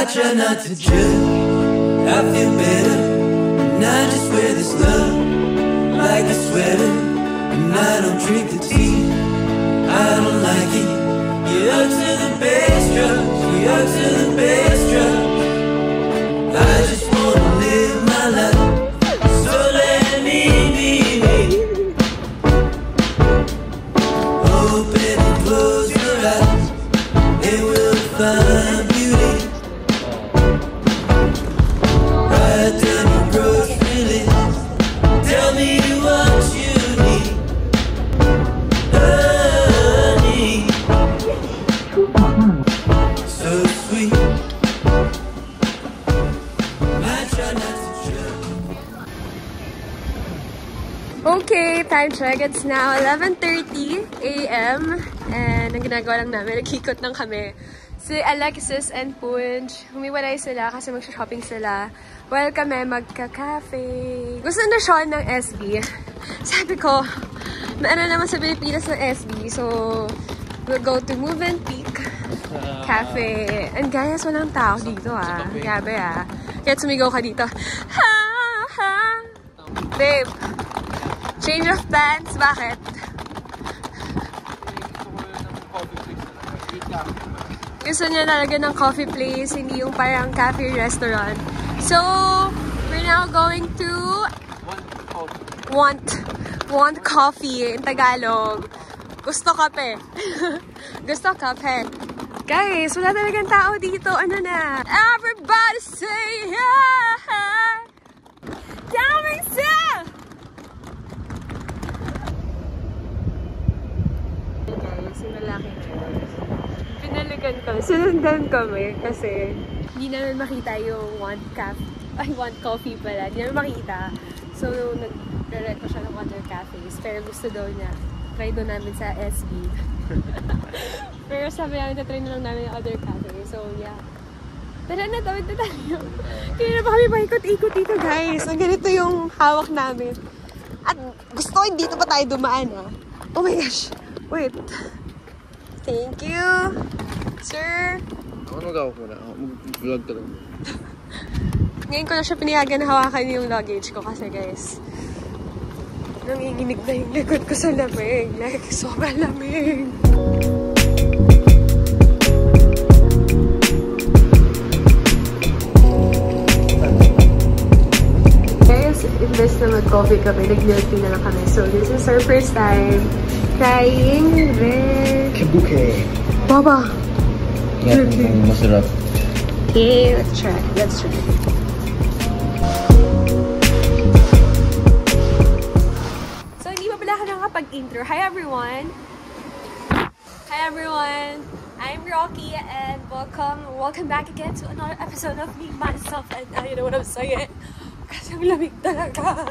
I try not to judge, I feel better, and I just wear this love like a sweater, and I don't drink the tea, I don't like it. You're up to the bass drums, you're up to the bass drums. I just wanna live my life, so let me be. Open and close your eyes, it will find beauty. Write down your grocery list, tell me what you need, honey. So sweet, I try not to judge. Okay, time check. It's now 11:30 a.m. And ang ginagawa lang namin, nagkikot lang kami. Si Alexis and Punj, humiwalay sila kasi mag-shopping sila. While kami magka-cafe. Gusto na Sean ng SB. Sabi ko, ano naman sa Pilipinas ng SB. So, we'll go to Move and Peak Cafe. And guys, walang tao dito ah. Grabe ah. Kaya sumigaw ka dito. Ha! Ha! Babe! Change of plans? Bakit? Gusto niya talaga ng coffee place, hindi yung parang cafe restaurant. So, we're now going to Want coffee in Tagalog. Gusto kape. Gusto kape. Guys, wala talagang tao dito. Ano na? Everybody say yeah! Daming siya! Guys, yung lalaki pinaligan kami. Sinundan kami kasi hindi namin makita yung Want Coffee pala. Hindi namin makita. So, nag-direct ko siya ng other cafes. Pero gusto daw niya. Try doon namin sa SB. Pero sabi namin, try na lang namin yung other cafe. So, yeah. Tara na, tawid na tayo. Kaya na ba kami paikot-ikot dito, guys? Ang ganito yung hawak namin. At gusto ko dito pa tayo dumaan, ah. Oh my gosh. Wait. Thank you. Sir. Ako mag-awak mo na. Mag-vlog ka lang. Ngayon ko na siya pinayagan na hawakan yung luggage ko kasi, guys, nanginginig na yung likod ko sa lamig. Like, sobrang lamig. Guys, imbes na mag-coffee kami, nag-milk tea na lang kami. So, this is our first time trying the Kibuke. Baba! Yan, masarap. Okay, let's try. Let's try. So, hindi pa pala ako nakapag-intro. Hi everyone! Hi everyone! I'm Rocky and welcome back again to another episode of Me, Myself, and you know what I'm saying? Kasi ang lamig talaga.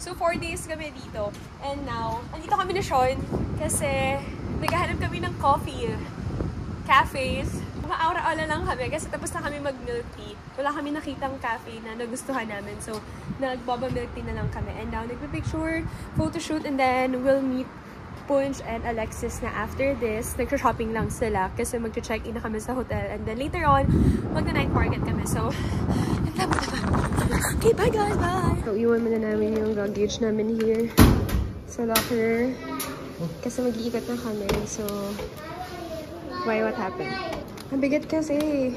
So, 4 days kami dito. And now, andito kami na Sean kasi naghahanap kami ng coffee cafes. Maaura-aura lang kami kasi tapos na kami mag-milk tea. Wala kami nakitang cafe na nagustuhan namin. So, nag-boba milk tea na lang kami. And now, nagpa-picture, photoshoot, and then we'll meet Punj and Alexis na after this. Nag-shopping lang sila kasi mag-check-in na kami sa hotel. And then later on, mag-night market kami. So, okay, bye guys, bye! So, iwan muna namin yung luggage namin here sa locker. Kasi mag-iikot na kami. So, why, what happened? Ang bigat kasi.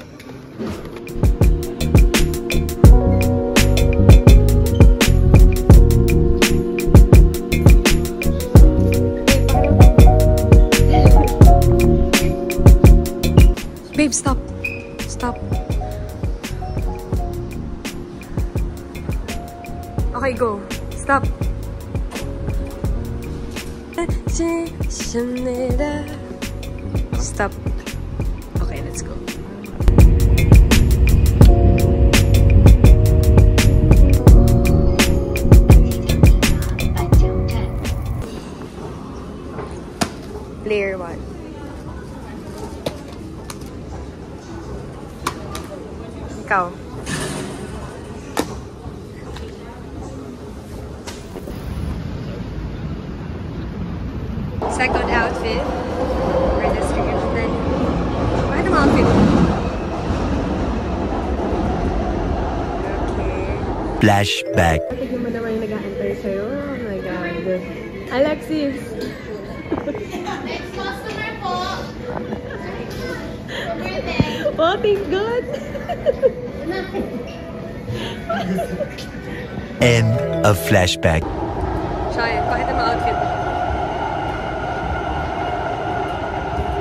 Babe, stop. Stop. Okay, go. Stop. Stop. Okay, let's go. Player 1. Ikaw. Second outfit for the Flashback. Tignan mo naman yung nag-aantay sa'yo. Oh my God. Alexis! Next customer po. Oh, thank God! End of flashback. Siya, kahit ang mga outfit mo.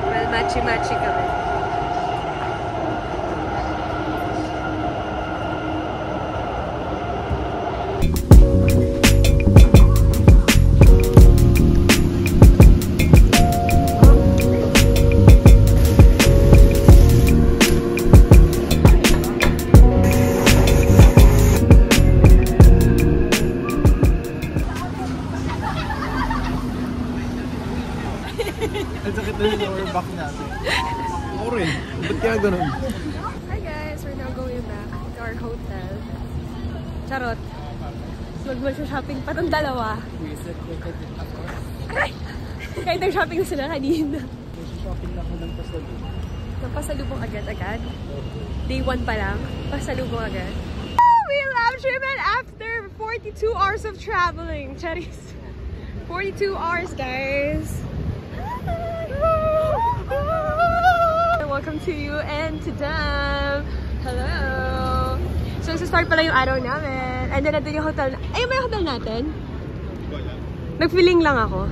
Well, matchy-matchy kami. Ang sakit na yung lower back natin. Ako rin. Ba't kaya ganun? Hi guys, we're now going back to our hotel. Charot. Mag-shopping pa tong dalawa. Aray! Kahit nag-shopping na sila kanina. Shopping lang ako ng pasalubong. Napasalubong agad-agad. Day 1 pa lang. Pasalubong agad. Oh, we love Shipment after 42 hours of traveling. Charis. 42 hours, guys. Welcome to you and to them. Hello. So, start pala yung araw namin. And then, natin yung hotel. Ayun ba yung hotel natin? Nag-feeling lang ako.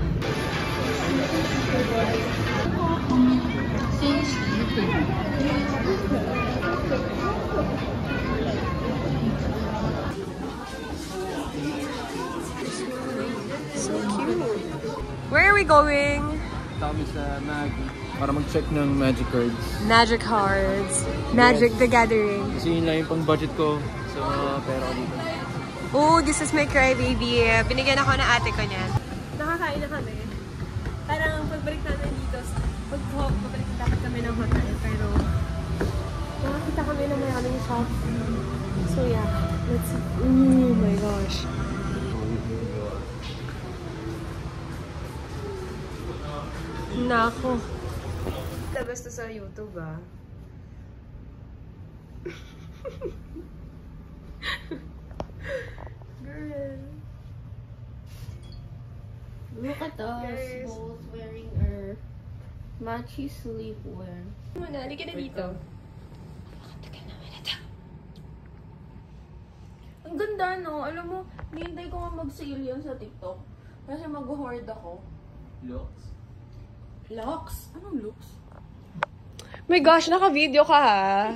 So cute. Where are we going? Kami sa Maggie. Para mag-check ng magic cards. Magic cards. Magic the Gathering. Kasi yun lang yung pang-budget ko sa pera ko dito. Oh, this is my crybaby. Binigyan ako ng ate ko niyan. Nakakain na kami. Parang pagbalik namin dito, pagbalik na dapat kami ng hotel. Pero, nakakita kami ng maraming shop. So yeah, let's see. Oh my gosh. Nako. Labas to sa YouTube ah. Girl. Look at us, Guys. both wearing our matchy sleepwear. Muna, halika na dito. Ang ganda, no? Alam mo, hintay ko nga mag-sale yan sa TikTok. Kasi mag-hoard ako. Looks? Locks? Anong looks? My gosh, naka-video ka ha.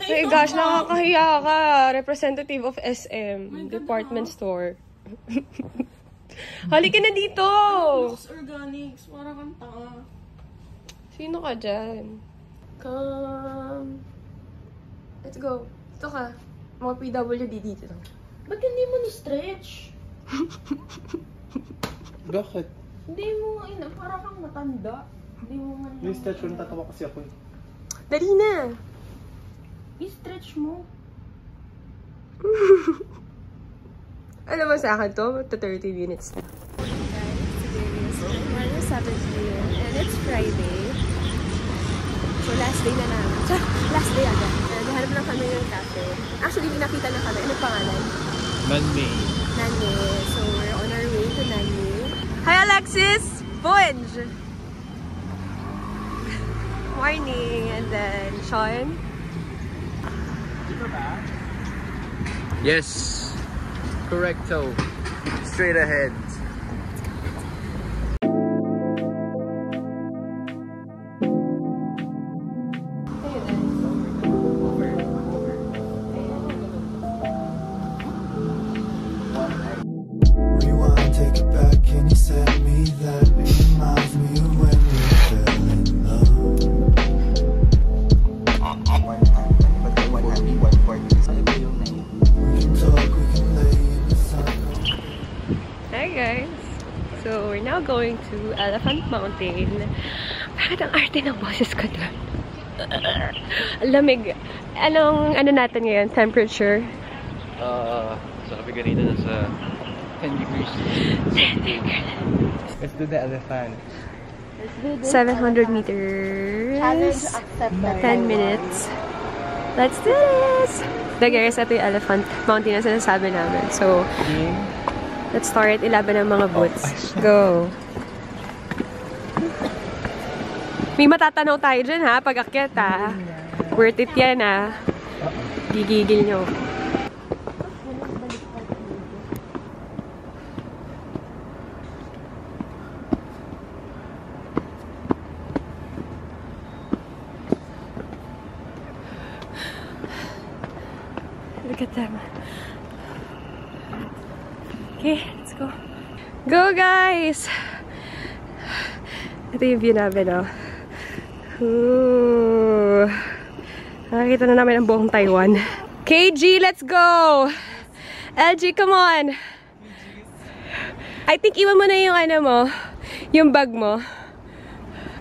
My gosh, nakakahiya ka. Representative of SM, department store. Halika na dito! Looks Organics. Parang kang tanga. Sino ka dyan? Come. Let's go. Ito ka. Mga PWD dito. Ba't hindi mo ni-stretch? Bakit? Hindi mo, parang kang matanda. Hindi mo man Yung stretch ko, natatawa kasi ako. Dali na! I-stretch mo. Alam mo sa akin to, to 30 minutes na. Guys, today is January 17 and it's Friday. So last day na namin. Last day agad. Nahanap lang kami ng cafe. Actually, nakita na kami. Ano pangalan? Nanmei. Nanmei. So we're on our way to Nanmei. Hi Alexis! Bunge! Morning! And then Sean. Yes! Correcto. Straight ahead. Rewind, take it back, can you set me that reminds me of when we fell in love. We can talk, we can lay in the sun. Hi guys! So we're now going to Elephant Mountain. Bakit ang arte ng boses ko doon? Lamig. Anong natin ngayon? Temperature? Sabi kanina nasa 10 degrees. 10 degrees. Let's do the elephant. 700 meters. Challenge accepted. 10 minutes. Let's do this! guys, ito yung Elephant Mountain na sinasabi namin. So, let's start. Ilaban ng mga boots. Go! May matatanaw tayo dyan ha, pag akyat ha. Worth it yan ha. Gigigil nyo. Look at them. Okay, let's go. Go guys! Ito yung view namin, oh. Ooh. Nakakita na namin ang buong Taiwan. KG, let's go! LG, come on! I think iwan mo na yung ano mo, yung bag mo.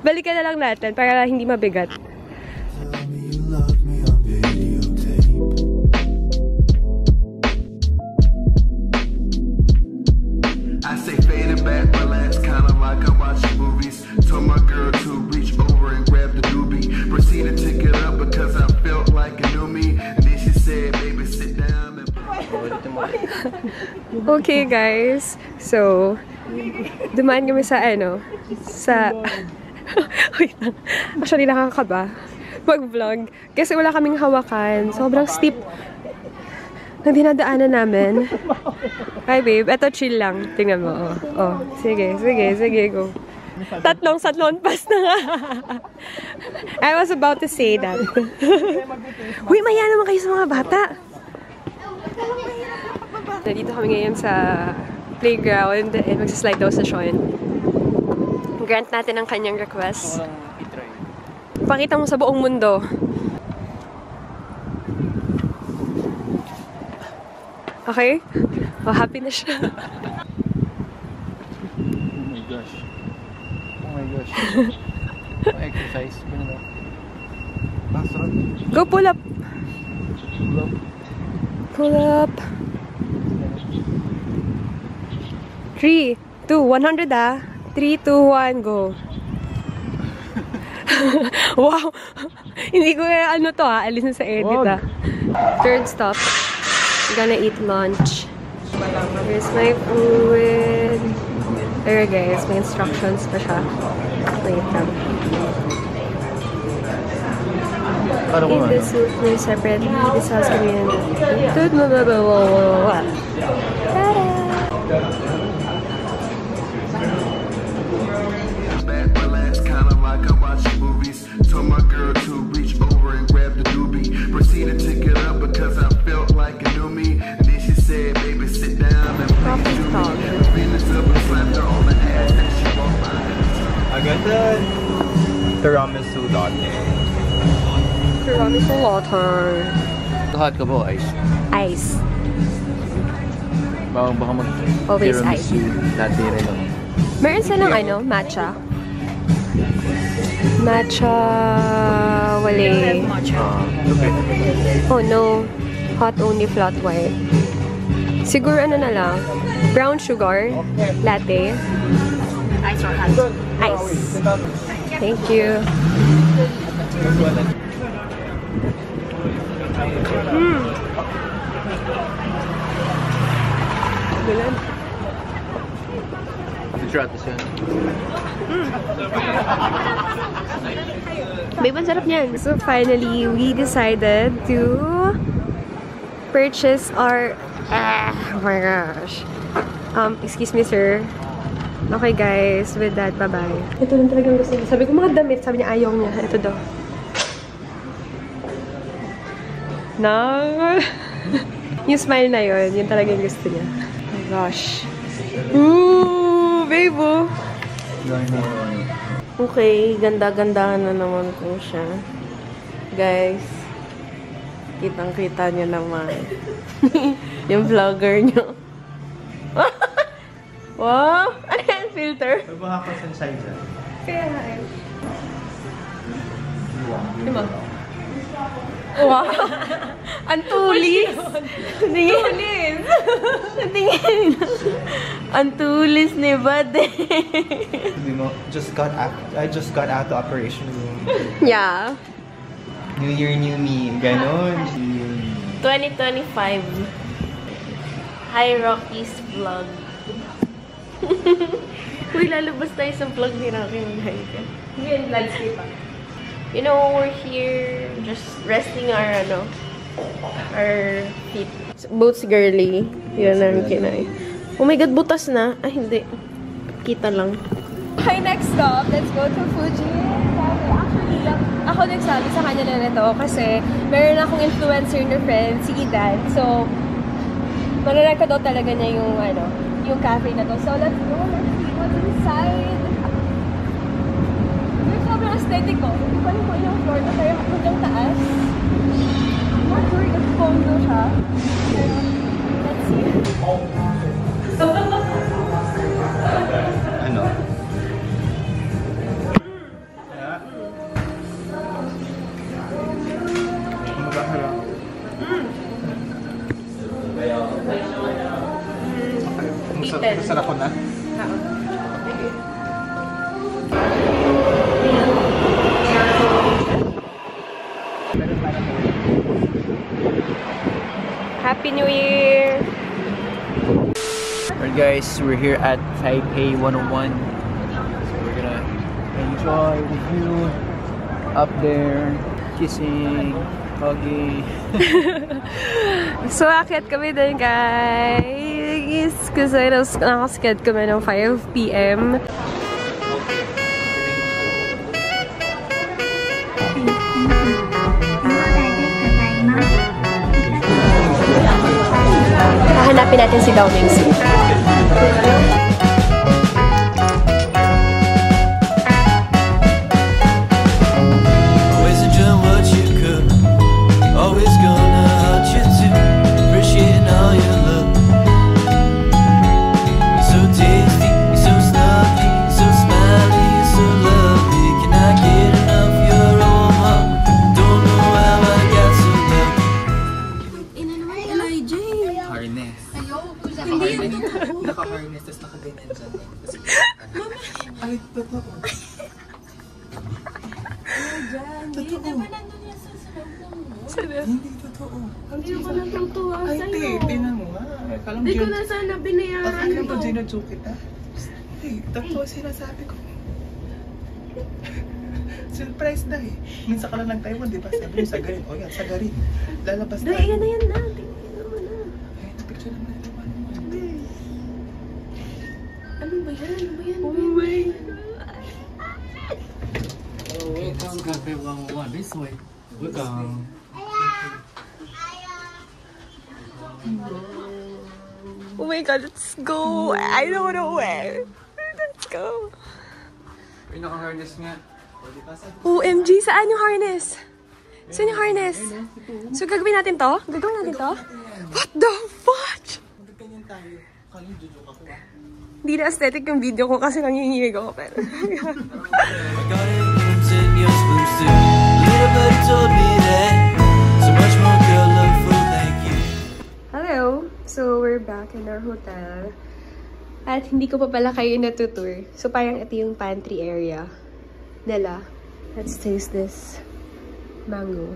Balikan na lang natin para hindi mabigat. I say faded back, relax, kinda like I'm watching movies. Told my girl to reach over and grab the doobie. Proceeded to get up because I felt like it knew me. And then she said, baby, sit down and... Okay guys, so dumaan kami sa ano, sa... Wait lang. Actually nakakaba mag-vlog kasi wala kaming hawakan. Sobrang steep ng dinadaanan namin. Hi babe, eto chill lang. Tingnan mo. Oh. Sige, go. Tatlong pass na nga. I was about to say that. Uy, maya naman kayo sa mga bata. Nandito kami ngayon sa playground and magsaslide daw sa Sean. Grant natin ang kanyang request. Pakita mo sa buong mundo. Okay? Oh, happy na siya. Oh my gosh. Oh my gosh. Exercise. Go pull up. Pull up. 3, 2, 100 ah. 3, 2, 1, go. Wow. Hindi ko ano to ah. Alis na sa edit ah. Third stop. Gonna eat lunch. Here's my food. There guys, may instructions pa siya. Wait lang. Eat the soup separately. The sauce can be in Back, relax, kinda like I'm watching movies. Told my girl to reach over and grab the doobie. Proceeded to get up because I felt like it knew me. And then she said, baby, sit down and please do me. The feelings of a slapped her on the ass and she walked by. I got the tiramisu latte. Tiramisu latte. Hot ka ba, ice? Ice. Baka Always ice. Latte rin lang. Meron silang ano, matcha. Matcha wale. Oh no. Hot only flat white. Siguro ano na lang. Brown sugar. Latte. Ice or hot? Ice. Thank you. Gulan. Try this yan. Babe, ang sarap niyan. So finally, we decided to purchase our... oh my gosh. Excuse me, sir. Okay, guys. With that, bye-bye. Ito lang talagang gusto niya. Sabi ko, mga damit. Sabi niya, ayaw niya. Ito daw. Yung smile na yun, yun talaga yung gusto niya. Oh my gosh. Ooh, babe, oh. Okay, ganda-ganda na naman po siya. Guys, kitang-kita niyo naman. Yung vlogger niyo. Wow! Ano yan, filter? Baka ka sensitizer. Kaya nga eh. Diba? Wow! Ang tulis! Tingin! Tingin! Ang tulis ni Bade! I just got out the operation room. Yeah. New Year, new me. Ganon. 2025 Hi Rocky's vlog. Uy, lalabas tayo sa vlog ni Rocky mag-higa. Ngayon, landscape pa. You know, we're here just resting our feet. Boots girly. Yun ang kinay. Oh my God, butas na. Ay, hindi. Kita lang. Okay, next stop. Let's go to Fuji. Actually, ako nagsabi sa kanya na nito kasi meron akong influencer na friend, si Idan. So, marunong ka daw talaga niya yung cafe na to. So, let's go. Let's see what's inside. Yung sobrang aesthetic ko. Hindi ko alam kung ilang floor na kaya hanggang taas. Not sure if condo siya. Pero, let's see. Ano? Masarap ko na? Happy New Year! Alright guys, we're here at Taipei 101. So we're gonna enjoy the view up there, kissing, hugging. So, akit kami din, guys. Kasi nakasked kami ng 5 p.m. Hahanapin natin si Gao Mingsi. Always enjoy what you cook. Always gonna hurt you too. Appreciating all your love. You're so tasty, you're so snuggy, you're so smiley, you're so lovely. Can I get enough of your aroma? Don't know how I got so lucky. Harness. Naka-harness, tapos naka-ganyan dyan. Ay, totoo. Hindi totoo. Hindi ko natutuwa Ay, sa'yo. tinan mo nga. Hindi ko na sana binayaran Akala mo, ito. gina-joke kita? Ay, totoo sinasabi ko. Surprise na eh. Minsan ka lang ng Taiwan, di ba? Sabi mo, sagarin. O yan, sagarin. Lalabas tayo. Dahil yan na yan na. Tingnan mo na. Ay, napicture naman ito. Ano ba yan? Ano ba yan? Oh my Welcome Cafe 101. This way. Welcome. Oh my God, let's go! I don't know where. Let's go. Ay, naka-harness nga. OMG, saan yung harness? Saan yung harness? So, gagawin natin to? Gagawin natin to? What the fudge? Ganyan tayo. Kali, jojoke ako ah. Hindi na aesthetic yung video ko kasi nanginginig ako. Pero, I got it blooms and yours blooms too. Little birdie told me that so much more colorful, thank you. hello! So, we're back in our hotel. At hindi ko pa pala kayo natutour. So, parang ito yung pantry area nila. Let's taste this mango.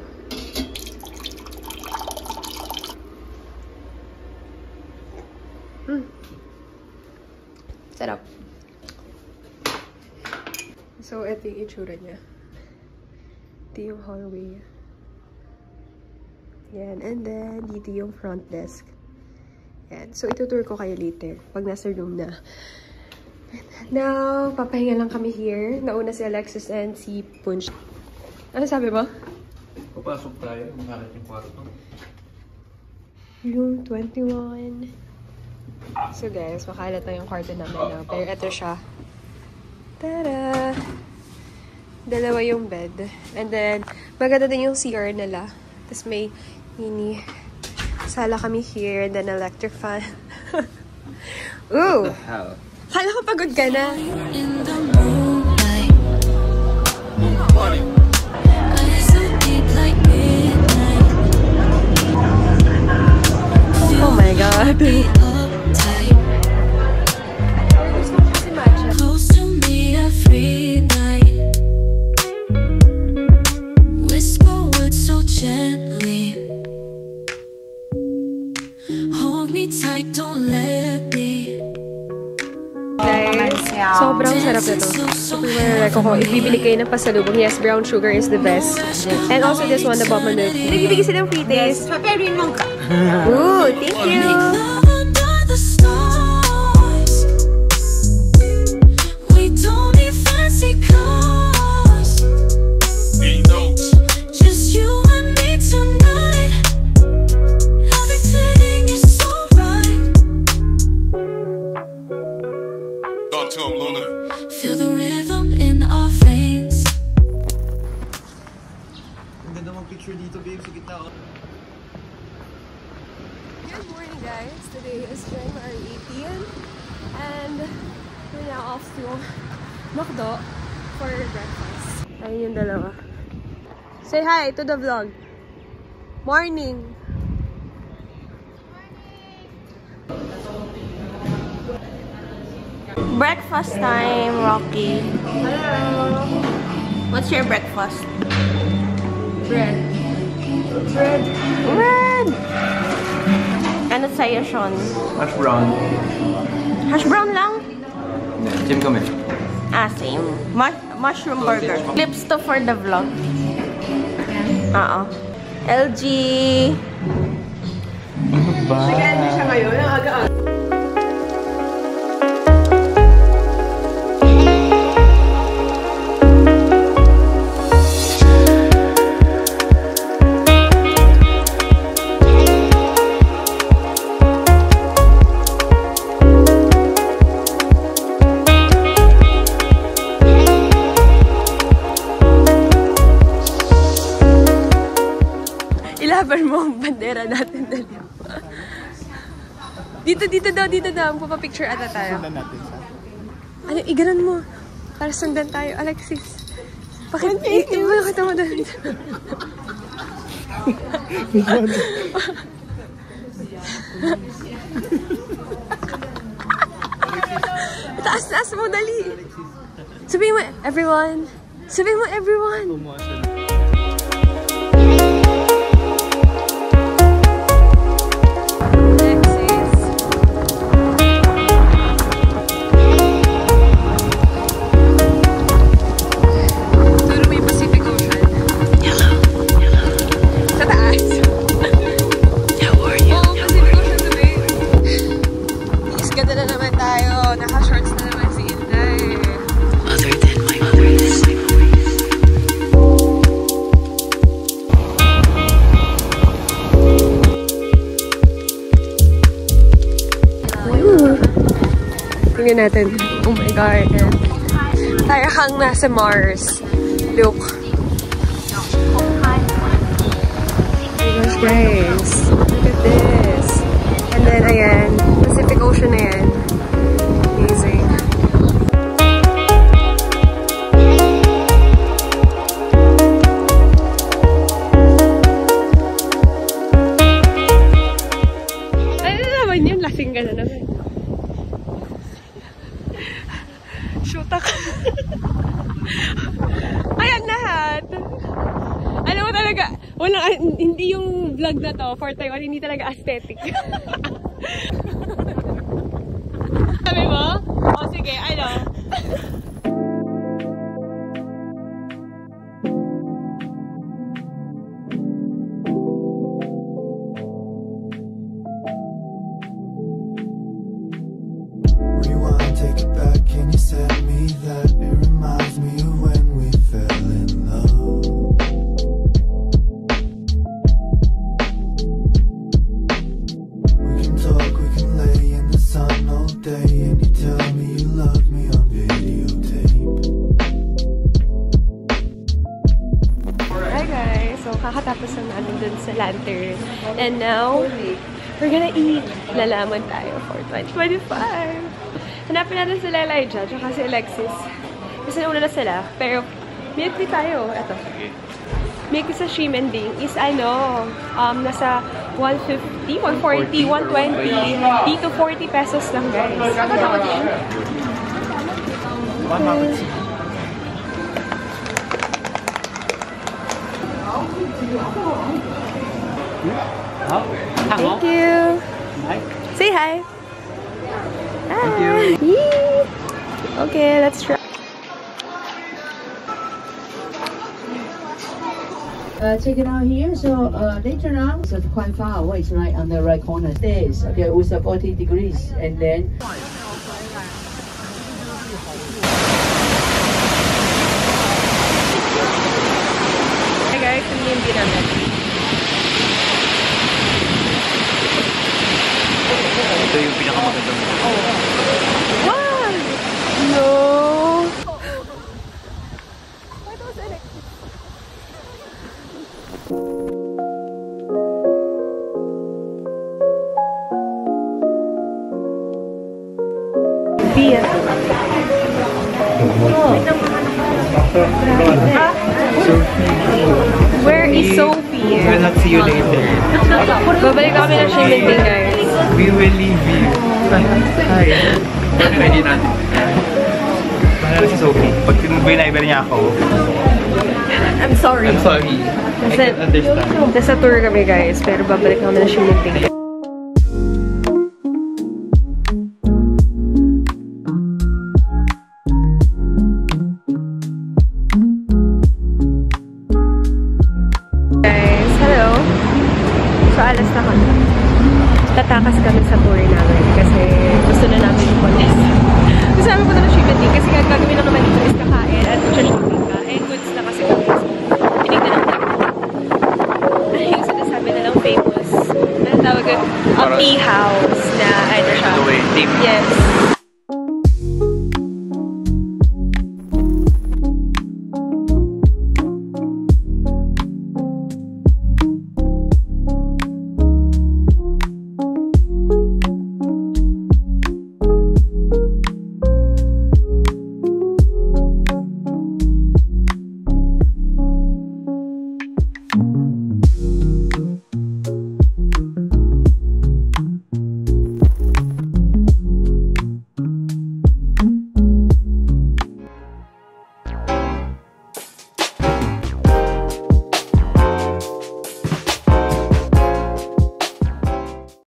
Sarap. So, ito yung itsura niya. Ito yung hallway. Yan. And then, dito yung front desk. Yan. So, itutour ko kayo later. Pag nasa room na. Now, papahinga lang kami here. Nauna si Alexis and si Punch. Ano sabi mo? Papasok tayo. Makalat yung kwarto. Room 21. So guys, makalat na yung kwarto namin na. Pero ito siya. Tada! Dalawa yung bed. And then, maganda din yung CR nila. Tapos may mini sala kami here. And then electric fan. Ooh! What the hell? Kala ko pagod ka na. In the moonlight, eyes so deep like midnight. Oh my God! Close to me every night. Whisper words so gently. Sobrang sarap na to. Super marareko ko. If bibili kayo ng pasalubong, yes, brown sugar is the best. And also this one, the bubble milk. Nagbibigay sila ng free taste. Ooh, thank you! Feel the rhythm in our veins. Ang ganda mong picture dito, babe, sa gitna. Good morning, guys. Today is January 18th, and we're now off to McDo for breakfast. Ayun yung dalawa. Say hi to the vlog. Morning! Breakfast time, Rocky. Hello! What's your breakfast? Bread. Bread. Bread! Ano sa'yo, Sean? Hash brown. Hash brown lang? Same kami. Ah, same. Mushroom burger. Clips to for the vlog. Oo. LG. Nag-LG siya ngayon. Ang aga-aga. Ilaban mo ang bandera natin dalawa. Dito daw. Magpapapicture ata tayo. Sundan natin sa... Ano, iganan mo. Para sundan tayo, Alexis. Bakit? Bakit mo doon? Taas mo, dali. Sabihin mo, everyone. Sabihin mo, everyone. Tingnan natin. Oh my God. Tayo hang nasa Mars. Look. Oh my gosh, guys. Look at this. And then, ayan. Pacific Ocean na yan. Amazing. Ano naman yun? Lasing ka na naman. Shoota ka. Ayan lahat. Alam mo talaga, hindi yung vlog na to for Taiwan, hindi talaga aesthetic. Sabi mo? O sige, ano? Rewind, take it back, can you set me that? It reminds me of when we fell in love. We can talk, we can lay in the sun all day, and you tell me you love me on videotape. Hi guys! So kakatapos na namin dun sa lantern. And now, we're gonna eat. Lalaman tayo for 2025. Hanapin natin si Elijah, tsaka si Alexis. Kasi nauna na sila. Pero, milk tea tayo. Ito. Milk tea sa Shimending is nasa 150, 140, 120. Dito 40 pesos lang, guys. Thank you. Say hi. Thank you. Okay, let's try. Check it out here. So later on, so it's quite far away. It's right on the right corner. Stairs. Okay, with 40 degrees, and then. Hey guys, hindi yung namin. Ito yung pinakamagandang. What? No. Where is Sophie? We'll not see you later. Babalik kami ng Shiminting, guys. We will leave you. Hi. Ready natin. Mahal na si Sophie. Pag binayber niya ako. I'm sorry. I'm sorry. I can't understand. Nasa tour kami, guys. Pero babalik kami ng Shiminting.